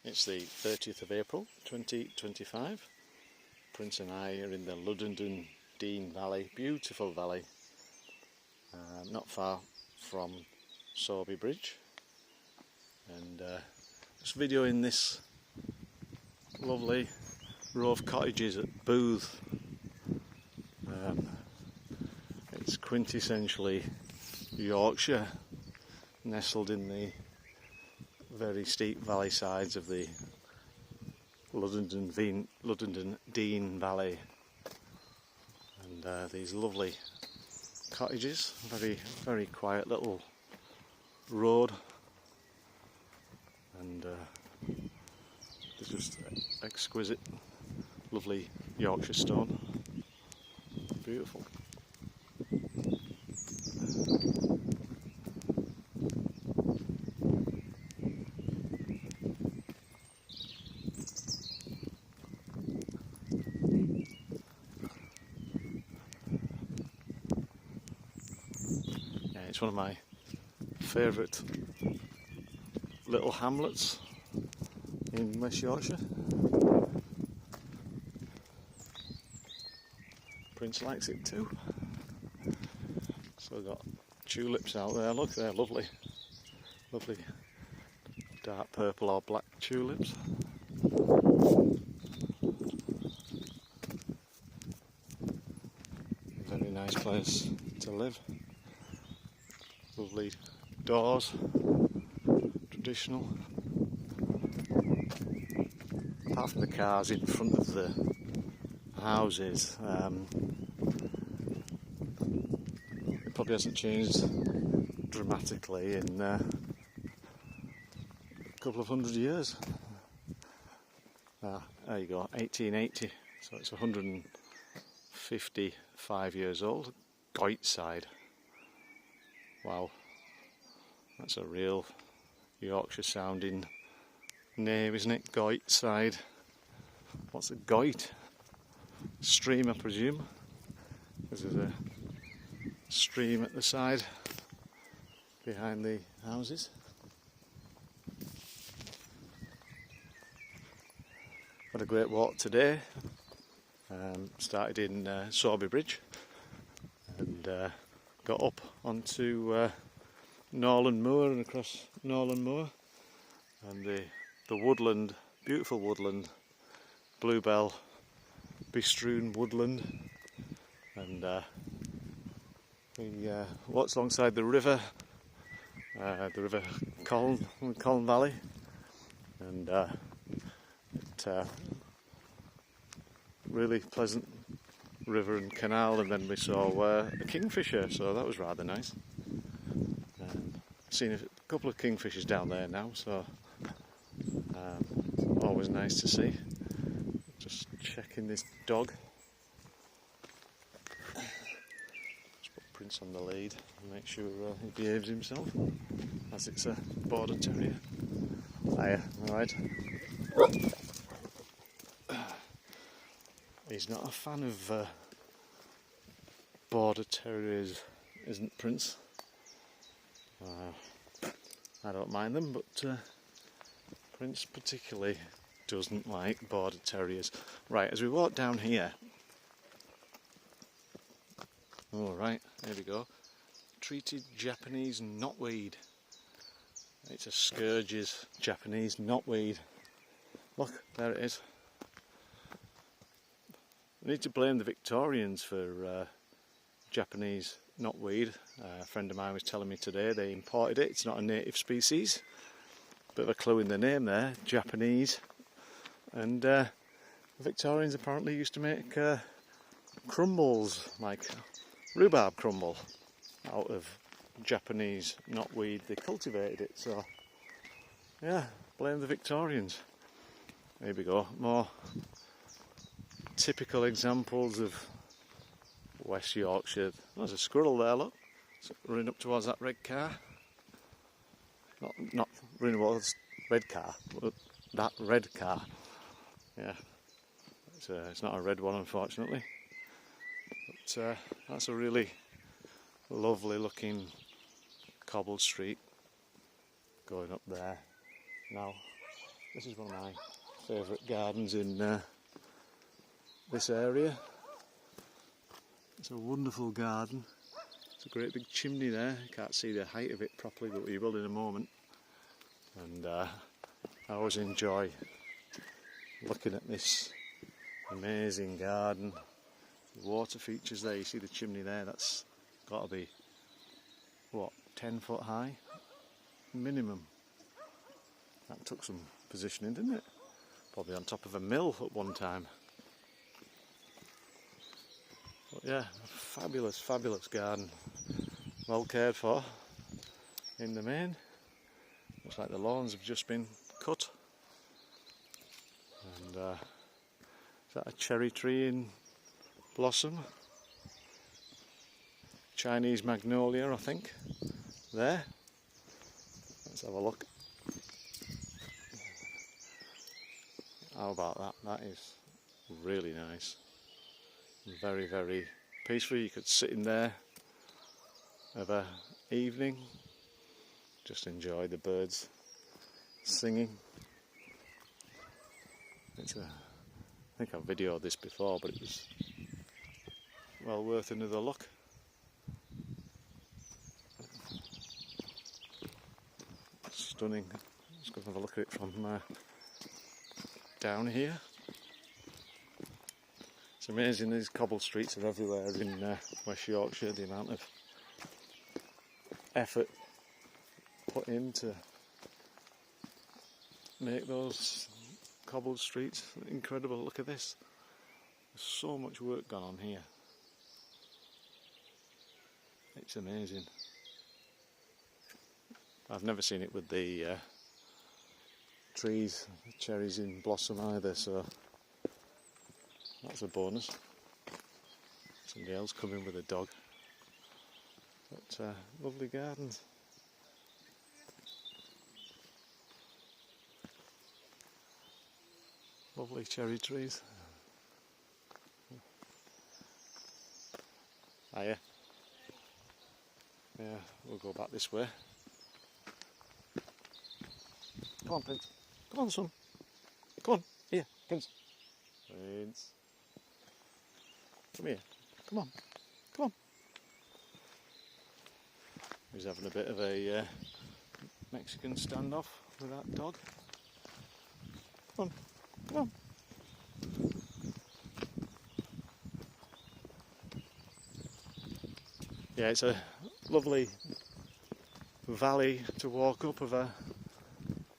It's the 30th of April 2025. Prince and I are in the Luddenden Dean Valley, beautiful valley, not far from Sorby Bridge, and just videoing this lovely row of cottages at Booth. It's quintessentially Yorkshire, nestled in the very steep valley sides of the Luddenden Dean Valley, and these lovely cottages, very quiet little road, and it's just exquisite, lovely Yorkshire stone, beautiful. It's one of my favourite little hamlets in West Yorkshire. Prince likes it too. So we've got tulips out there, look, they're lovely. Lovely dark purple or black tulips. Very nice place to live. Lovely doors, traditional. Apart from the cars in front of the houses, it probably hasn't changed dramatically in a couple of 100 years. There you go, 1880, so it's 155 years old. Goit side. Wow, that's a real Yorkshire sounding name, isn't it? Goit side. What's a goit? Stream, I presume. There's a stream at the side behind the houses. Had a great walk today. Started in Sorby Bridge and got up onto Norland Moor and across Norland Moor, and the woodland, beautiful woodland, bluebell bestrewn woodland, and we walked alongside the river Colne Valley, and really pleasant river and canal, and then we saw a kingfisher, so that was rather nice. Seen a couple of kingfishers down there now, so always nice to see. Just checking this dog. Just put Prince on the lead and make sure he behaves himself, as it's a border terrier. Hiya, alright. He's not a fan of border terriers, isn't Prince? I don't mind them, but Prince particularly doesn't like border terriers. Right, as we walk down here, alright, there we go. Treated Japanese knotweed. It's a Scourge's Japanese knotweed. Look, there it is. We need to blame the Victorians for Japanese knotweed. A friend of mine was telling me today they imported it. It's not a native species. Bit of a clue in the name there, Japanese. And the Victorians apparently used to make crumbles, like rhubarb crumble, out of Japanese knotweed. They cultivated it, so yeah, blame the Victorians. There we go, more typical examples of West Yorkshire. There's a squirrel there, look, it's running up towards that red car. Not running towards red car, but that red car. Yeah, it's not a red one, unfortunately. But that's a really lovely looking cobbled street going up there. Now This is one of my favourite gardens in this area. It's a wonderful garden. It's a great big chimney there. You can't see the height of it properly, but you will in a moment. And I always enjoy looking at this amazing garden. The water features there, you see the chimney there, that's got to be, what, 10 foot high? Minimum. That took some positioning, didn't it? Probably on top of a mill at one time. But yeah, fabulous, fabulous garden. Well cared for in the main. Looks like the lawns have just been cut. And is that a cherry tree in blossom? Chinese magnolia, I think. There. Let's have a look. How about that? That is really nice. Very, very peaceful. You could sit in there of an evening, just enjoy the birds singing. I think I've videoed this before, but it was well worth another look. Stunning. Just going to have a look at it from down here. It's amazing, these cobble streets are everywhere in West Yorkshire, the amount of effort put in to make those cobbled streets incredible. Look at this, there's so much work gone on here. It's amazing. I've never seen it with the trees, the cherries in blossom either, so that's a bonus. Somebody else coming with a dog. But lovely gardens. Lovely cherry trees. Hiya. Yeah, we'll go back this way. Come on, Prince. Come on, son. Come on. Here, Prince. Prince. Come here. Come on. Come on. He's having a bit of a Mexican standoff with that dog. Come on. Come on. Yeah, it's a lovely valley to walk up of a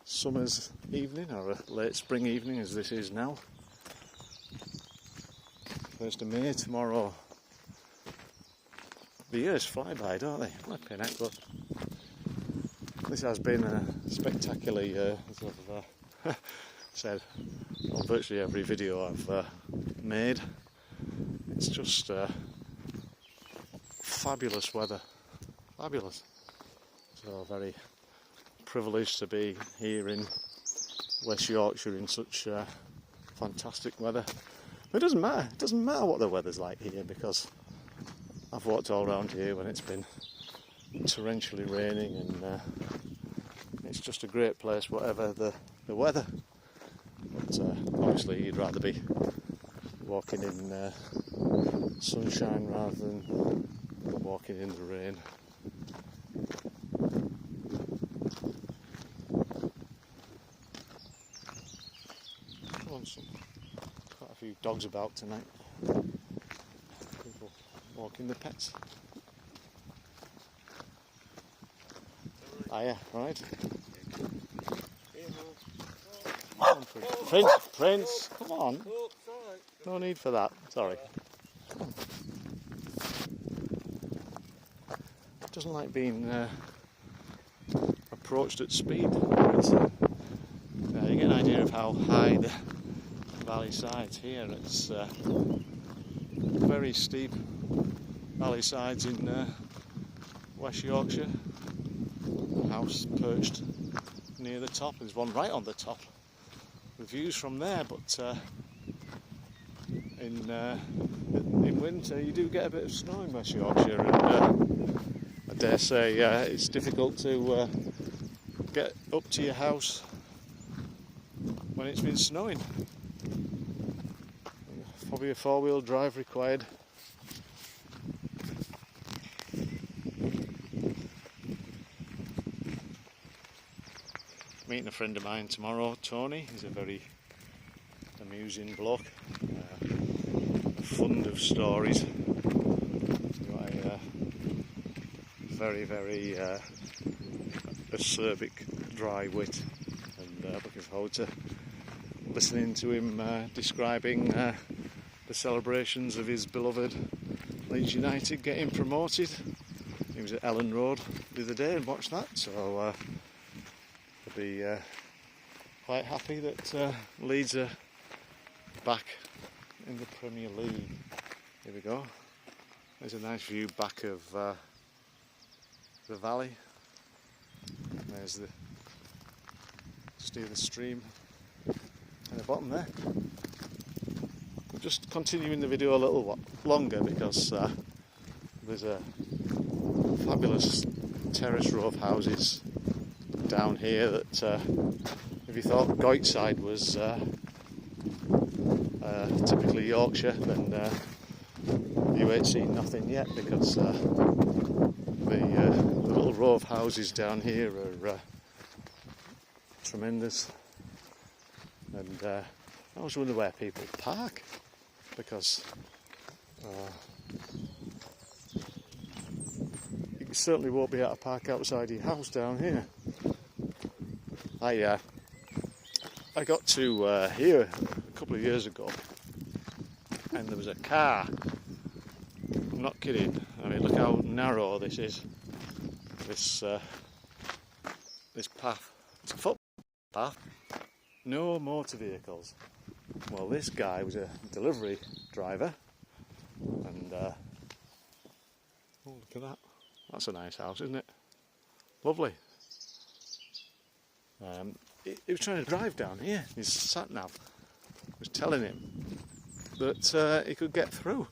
summer's evening, or a late spring evening as this is now. 1st of May tomorrow. The years fly by, don't they? Flipping heck, but this has been a spectacular year, as I've said on virtually every video I've made. It's just fabulous weather, fabulous. So very privileged to be here in West Yorkshire in such fantastic weather. It doesn't matter what the weather's like here, because I've walked all around here when it's been torrentially raining, and it's just a great place whatever the weather. But obviously you'd rather be walking in sunshine rather than walking in the rain. Come on, son. Quite a few dogs about tonight. People walking the pets. Hiya, right? Come on, Prince, come on. No need for that, sorry. Come on. Doesn't like being approached at speed. You get an idea of how high the valley sides here. It's very steep valley sides in West Yorkshire. A house perched near the top. There's one right on the top. The views from there, but in winter you do get a bit of snow in West Yorkshire, and I dare say it's difficult to get up to your house when it's been snowing. Probably a 4-wheel drive required. Meeting a friend of mine tomorrow, Tony. He's a very amusing bloke, fond of stories. Very, very acerbic, dry wit, and looking forward to listening to him describing the celebrations of his beloved Leeds United getting promoted. He was at Ellen Road the other day and watched that, so I'll be quite happy that Leeds are back in the Premier League. Here we go. There's a nice view back of the valley. There's the stream at the bottom there. I'll just continuing the video a little longer because there's a fabulous terrace row of houses down here that if you thought Goitside was typically Yorkshire, then you ain't seen nothing yet, because the little row of houses down here are tremendous. And I always wonder where people park, because you certainly won't be able to park outside your house down here. I got to here a couple of years ago, and there was a car. I'm not kidding. I mean, look how narrow this is. This path. It's a footpath. No motor vehicles. Well, this guy was a delivery driver, and oh, look at that. That's a nice house, isn't it? Lovely. He was trying to drive down here. His sat-nav was telling him that he could get through,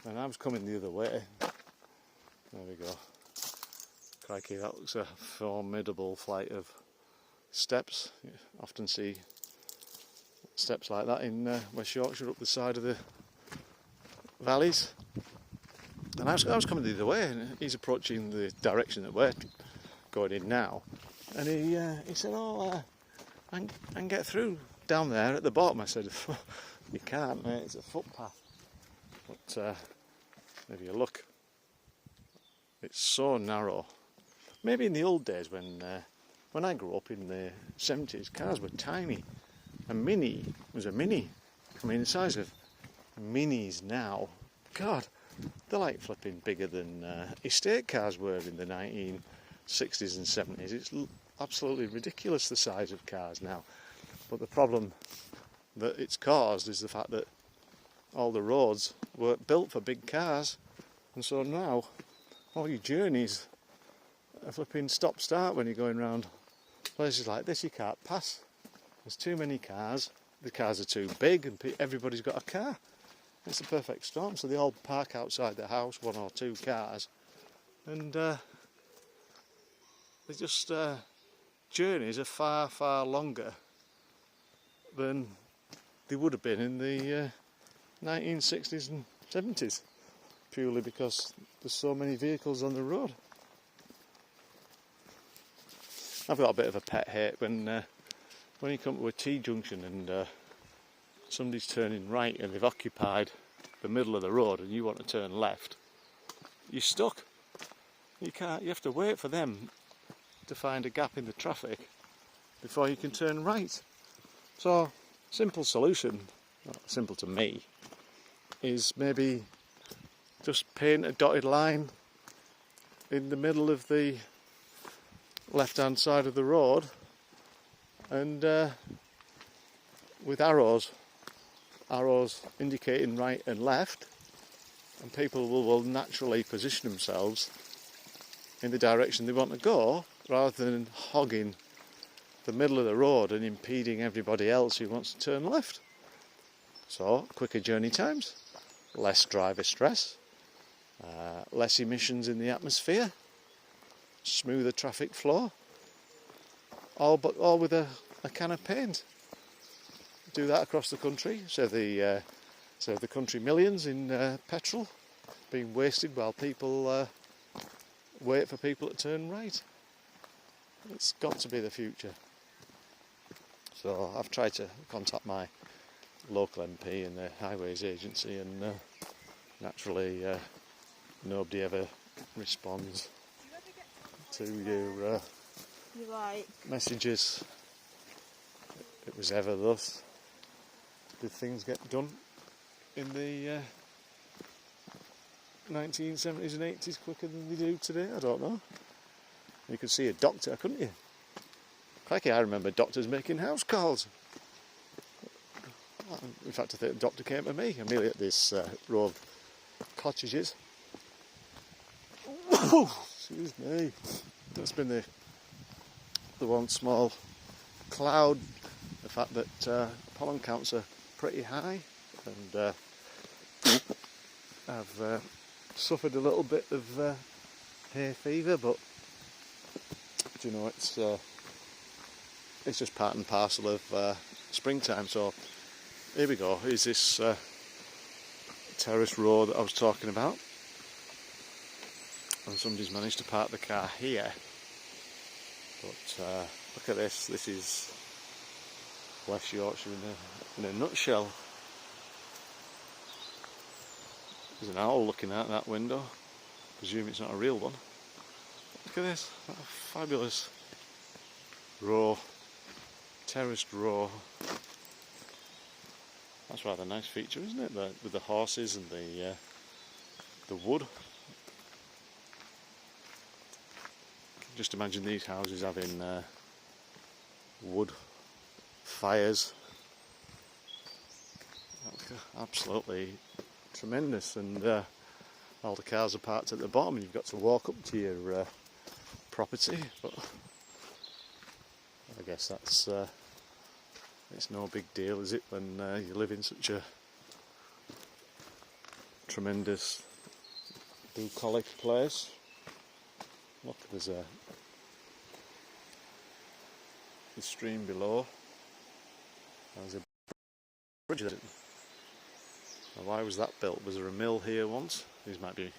and I was coming the other way. There we go. Crikey, that looks a formidable flight of steps. You often see steps like that in West Yorkshire up the side of the valleys. And I was coming the other way, and he's approaching the direction that we're going in now. And he said, "Oh, I can get through down there at the bottom." I said, "You can't, mate. It's a footpath." But maybe you look. It's so narrow. Maybe in the old days when I grew up in the 70s, cars were tiny. A Mini was a Mini. I mean, the size of Minis now, God, they're like flipping bigger than estate cars were in the 1960s and 70s. It's absolutely ridiculous, the size of cars now. But the problem that it's caused is the fact that all the roads weren't built for big cars, and so now all your journeys are flipping stop-start when you're going around places like this. You can't pass. There's too many cars. The cars are too big, and everybody's got a car. It's a perfect storm, so they all park outside the house, 1 or 2 cars, and they just journeys are far, far longer than they would have been in the 1960s and 70s, purely because there's so many vehicles on the road. I've got a bit of a pet hate when you come to a T-junction and somebody's turning right and they've occupied the middle of the road and you want to turn left. You're stuck. You can't. You have to wait for them to find a gap in the traffic before you can turn right. So, simple solution, well, simple to me, is maybe just paint a dotted line in the middle of the left-hand side of the road, and with arrows indicating right and left, and people will naturally position themselves in the direction they want to go, rather than hogging the middle of the road and impeding everybody else who wants to turn left. So, quicker journey times, less driver stress, less emissions in the atmosphere, smoother traffic flow, all with a can of paint. do that across the country. Save the country millions in petrol being wasted while people wait for people to turn right. It's got to be the future. So I've tried to contact my local MP and the Highways Agency, and naturally nobody ever responds to your messages. It was ever thus. Did things get done in the 1970s and 80s quicker than they do today? I don't know. You could see a doctor, couldn't you? Crikey, I remember doctors making house calls. In fact, I think the doctor came to me. I'm nearly at this row of cottages. Excuse me. That's been the one small cloud. The fact that pollen counts are pretty high, and I've suffered a little bit of hay fever, but you know, it's just part and parcel of springtime. So here we go. Here's this terrace road that I was talking about, and somebody's managed to park the car here. But look at this. This is West Yorkshire in a nutshell. There's an owl looking out that window. Presume it's not a real one. Look at this, what a fabulous row, terraced row. That's rather a nice feature, isn't it? With the horses and the wood. Just imagine these houses having wood fires. Absolutely tremendous, and all the cars are parked at the bottom, and you've got to walk up to your property. But I guess that's it's no big deal, is it, when you live in such a tremendous bucolic place. Look, there's a stream below. There's a bridge. Now, why was that built? Was there a mill here once? These might be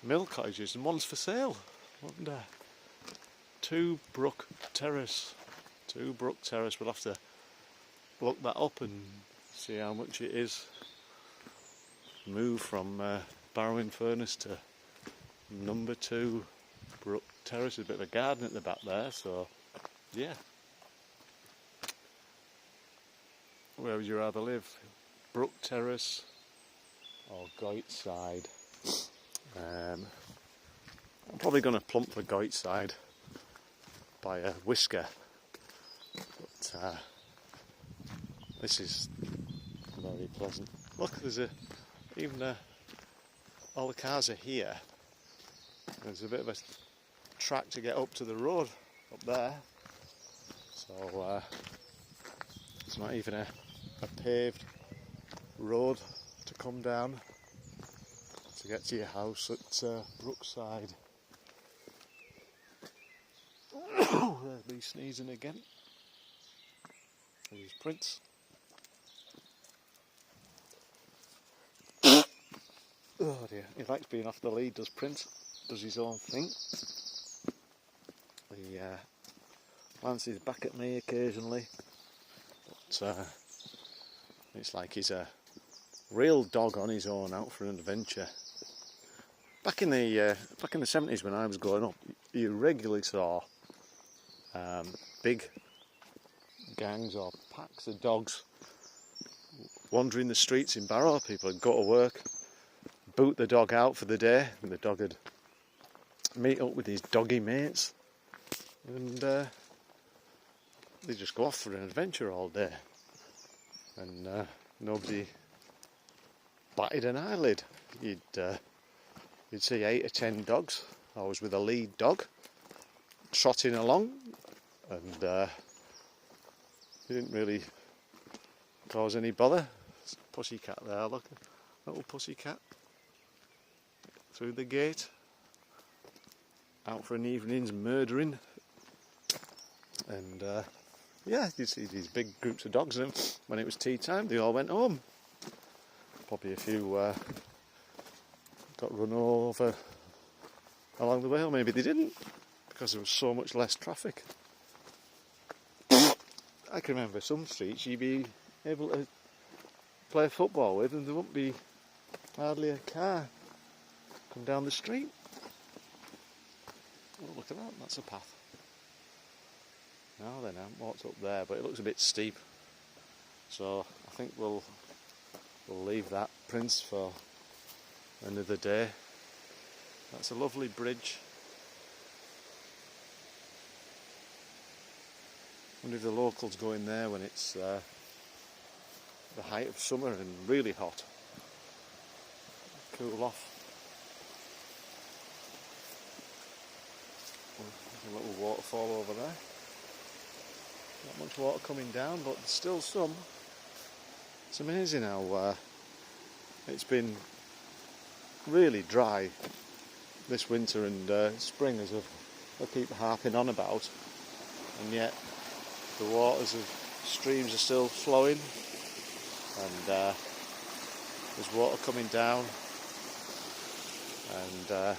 mill cottages, and one's for sale. Wonder. Two Brook Terrace. We'll have to look that up and see how much it is. Move from Barrowing Furnace to number 2 Brook Terrace. There's a bit of a garden at the back there, so yeah. Where would you rather live? Brook Terrace or Goytside? I'm probably going to plump for Goytside by a whisker, but this is very pleasant. Look, there's all the cars are here. There's a bit of a track to get up to the road up there, so it's not even a paved road to come down to get to your house at Brookside. There's me sneezing again. There's Prince. Oh dear, he likes being off the lead, does Prince? Does his own thing. He glances back at me occasionally, but it's like he's a real dog on his own, out for an adventure. Back in the 70s, when I was growing up, you regularly saw big gangs or packs of dogs wandering the streets in Barrow. People would go to work, boot the dog out for the day, and the dog would meet up with his doggy mates, and they just go off for an adventure all day, and nobody batted an eyelid. You'd see 8 or 10 dogs, always with a lead dog, trotting along, and they didn't really cause any bother. There's a pussycat there, look, a little pussycat through the gate, out for an evening's murdering, and yeah, you see these big groups of dogs, and when it was tea time, they all went home. Probably a few got run over along the way, or maybe they didn't, because there was so much less traffic. I can remember some streets you'd be able to play football with, and there wouldn't be hardly a car come down the street. Oh, look at that, that's a path. Now then, I haven't walked up there, but it looks a bit steep. So I think we'll leave that, Prince, for another day. That's a lovely bridge. I wonder if the locals go in there when it's the height of summer and really hot. Cool off. There's a little waterfall over there. Not much water coming down, but there's still some. It's amazing how it's been really dry this winter and spring, as I keep harping on about, and yet the waters of streams are still flowing, and there's water coming down, and there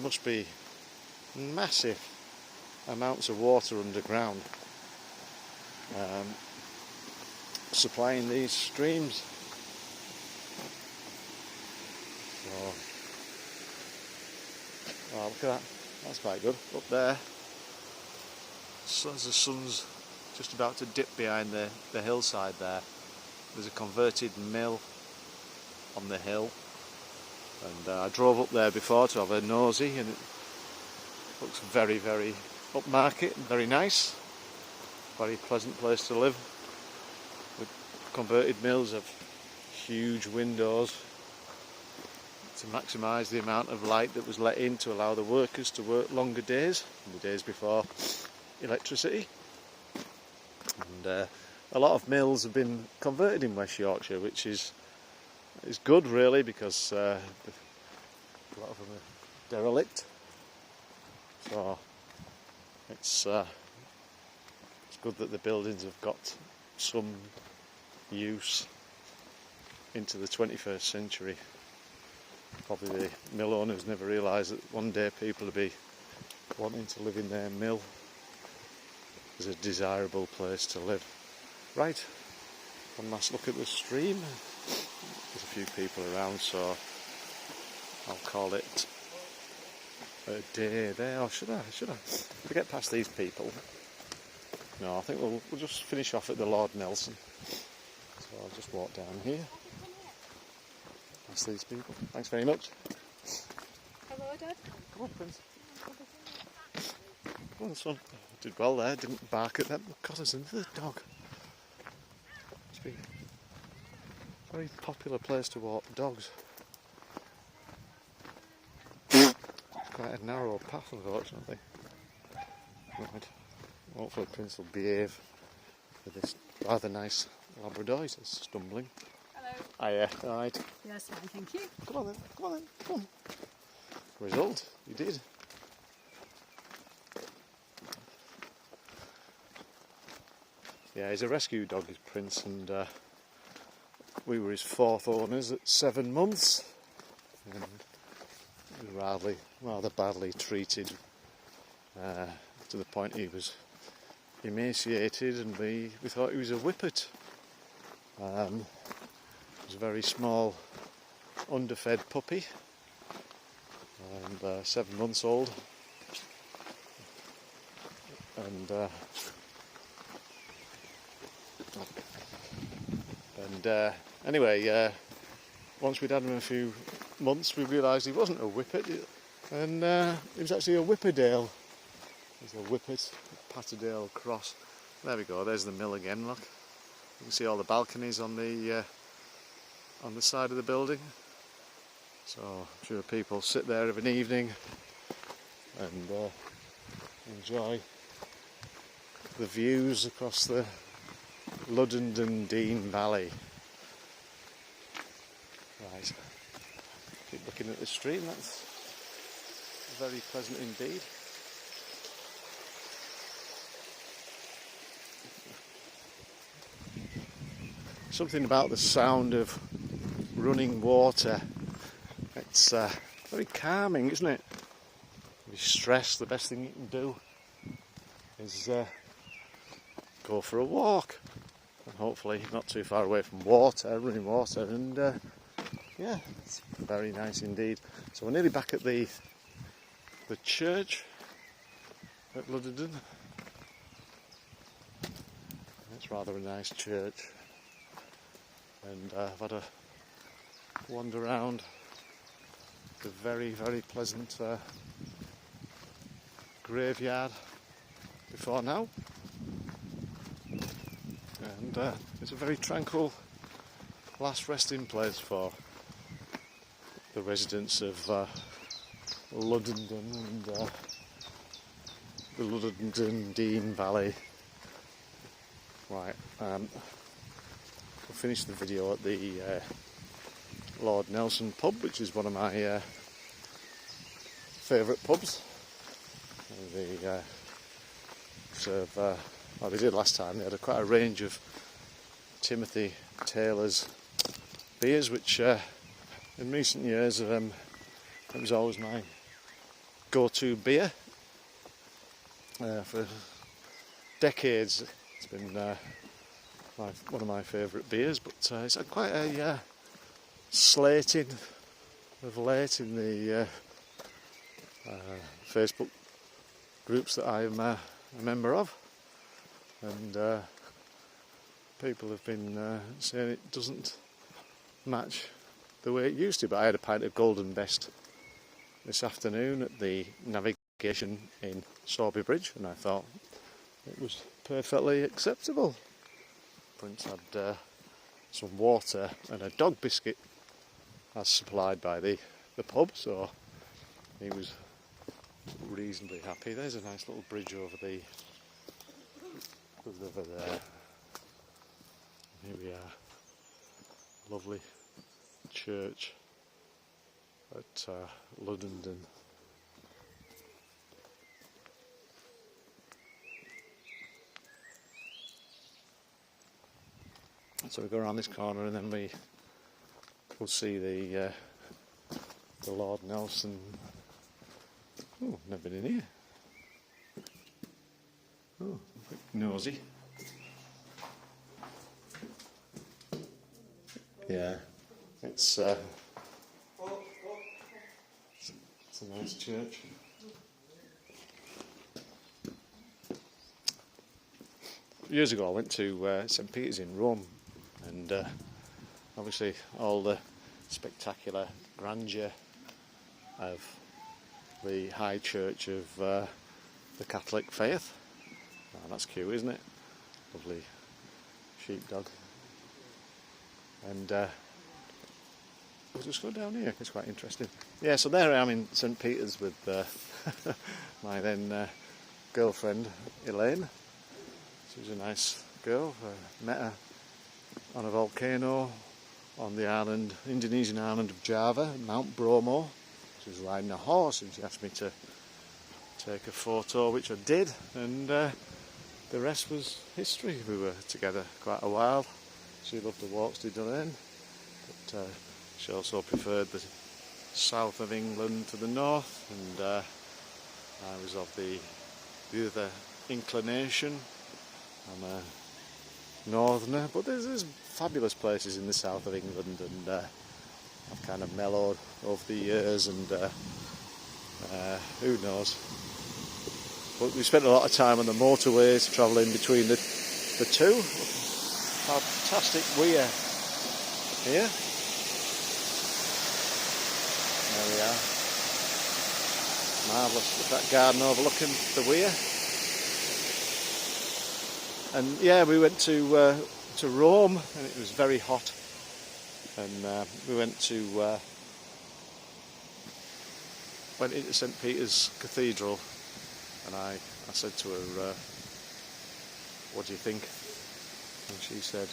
must be massive amounts of water underground supplying these streams. So, oh, look at that, that's quite good. Up there, so as the sun's just about to dip behind the hillside there, there's a converted mill on the hill, and I drove up there before to have a nosy, and it looks very, very upmarket and very nice. Very pleasant place to live, with converted mills of huge windows to maximise the amount of light that was let in to allow the workers to work longer days, in the days before electricity. And a lot of mills have been converted in West Yorkshire, which is good really, because a lot of them are derelict. So it's good that the buildings have got some use into the 21st century. Probably the mill owners never realised that one day people will be wanting to live in their mill as a desirable place to live. Right, one last look at the stream. There's a few people around, so I'll call it a day there. Or should I? If we get past these people, no, I think we'll just finish off at the Lord Nelson. So I'll just walk down here past these people. Thanks very much. Hello, Dad. Come on, Prince. Come on, son. Did well there. Didn't bark at them. Got us into the dog. Must be a very popular place to walk dogs. Quite a narrow path, unfortunately. Right. Hopefully Prince will behave with this rather nice Labrador. He's stumbling. Hello. Hiya, alright. Yes, fine, thank you. Come on then, come on. Result, you did. Yeah, he's a rescue dog, is Prince, and we were his fourth owners at 7 months. And he was rather badly treated to the point he was emaciated, and we thought he was a whippet. He was a very small, underfed puppy, and 7 months old. And anyway, once we'd had him a few months, we realised he wasn't a whippet, and he was actually a Whipperdale. There's a whippet, a Patterdale cross. There we go. There's the mill again. Look, you can see all the balconies on the side of the building. So I'm sure people sit there of an evening and enjoy the views across the Luddenden Dean Valley. Right, keep looking at the stream. That's very pleasant indeed. something about the sound of running water. It's very calming, isn't it? If you're stressed, the best thing you can do is go for a walk, and hopefully not too far away from running water, and yeah, it's very nice indeed. So we're nearly back at the church at Luddenden. It's rather a nice church, and I've had a wander around the very, very pleasant graveyard before now, and it's a very tranquil last resting place for the residents of Luddenden and the Luddenden Dean Valley. Right, we'll finish the video at the Lord Nelson pub, which is one of my favourite pubs. They serve, well, they did last time. They had quite a range of Timothy Taylor's beers, which in recent years it was always my go-to beer for decades. It's been one of my favourite beers, but it's had quite a slating of late in the Facebook groups that I'm a member of, and people have been saying it doesn't match the way it used to. But I had a pint of Golden Best this afternoon at the Navigation in Sorby Bridge, and I thought it was perfectly acceptable. Prince had some water and a dog biscuit as supplied by the pub, so he was reasonably happy. There's a nice little bridge over the river there. Here we are, lovely church at Luddenden. So we go around this corner and then we'll see the Lord Nelson. Oh, never been in here. Oh, a bit nosy. Yeah, it's a nice church. Years ago I went to St. Peter's in Rome, and obviously all the spectacular grandeur of the high church of the Catholic faith. Oh, that's cute, isn't it? Lovely sheepdog. And we'll just go down here, it's quite interesting. Yeah, so there I am in St. Peter's with my then girlfriend Elaine. She was a nice girl. Met her on a volcano on the island, Indonesian island of Java, Mount Bromo. She was riding a horse and she asked me to take a photo, which I did, and the rest was history. We were together quite a while. She loved the walks to Luddenden, but she also preferred the south of England to the north, and I was of the other inclination. I'm a northerner, but there's fabulous places in the south of England, and I've kind of mellowed over the years, and who knows. But we spent a lot of time on the motorways travelling between the two. Fantastic weir here. There we are. Marvellous. Look at that garden overlooking the weir. And yeah, we went to Rome, and it was very hot. And we went into St. Peter's Cathedral, and I said to her, what do you think? And she said,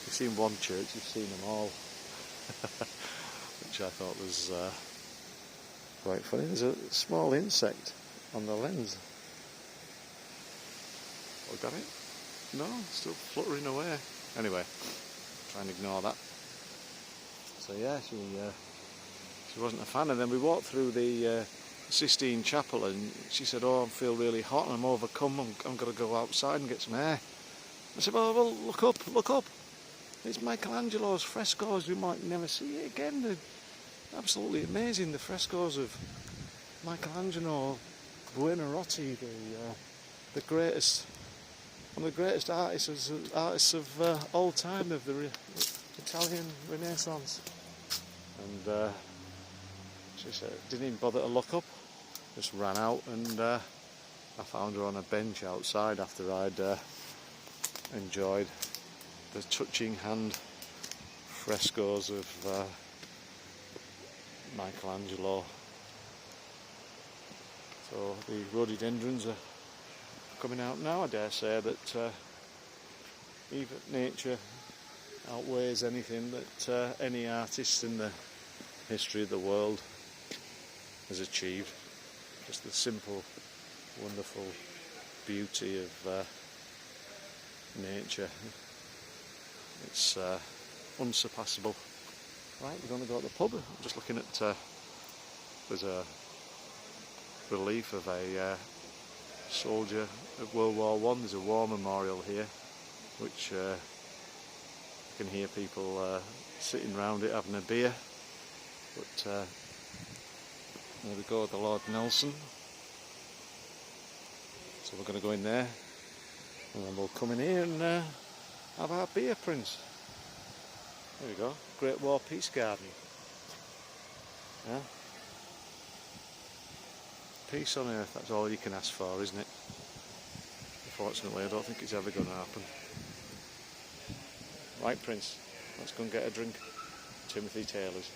you've seen one church, you've seen them all. Which I thought was quite funny. There's a small insect on the lens. Oh, got it? No, still fluttering away. Anyway, try and ignore that. So yeah, she wasn't a fan. And then we walked through the Sistine Chapel, and she said, "Oh, I feel really hot and I'm overcome. I'm going to go outside and get some air." I said, "Well, look up, look up. It's Michelangelo's frescoes. You might never see it again. They're absolutely amazing. The frescoes of Michelangelo Buonarroti, the greatest, one of the greatest artists of all time, of the Italian Renaissance." And she said, didn't even bother to look up, just ran out, and I found her on a bench outside after I'd enjoyed the touching hand frescoes of Michelangelo. So the rhododendrons are coming out now. I dare say that even nature outweighs anything that any artist in the history of the world has achieved. Just the simple, wonderful beauty of nature. It's unsurpassable. Right, we're going to go to the pub. I'm just looking at, there's a relief of a soldier of World War I. There's a war memorial here, which you can hear people sitting around it having a beer. But there we go, the Lord Nelson. So we're going to go in there, and then we'll come in here and have our beer, Prince. There we go, Great War Peace Garden. Yeah. Peace on earth, that's all you can ask for, isn't it? Unfortunately, I don't think it's ever going to happen. Right, Prince, let's go and get a drink. Timothy Taylor's.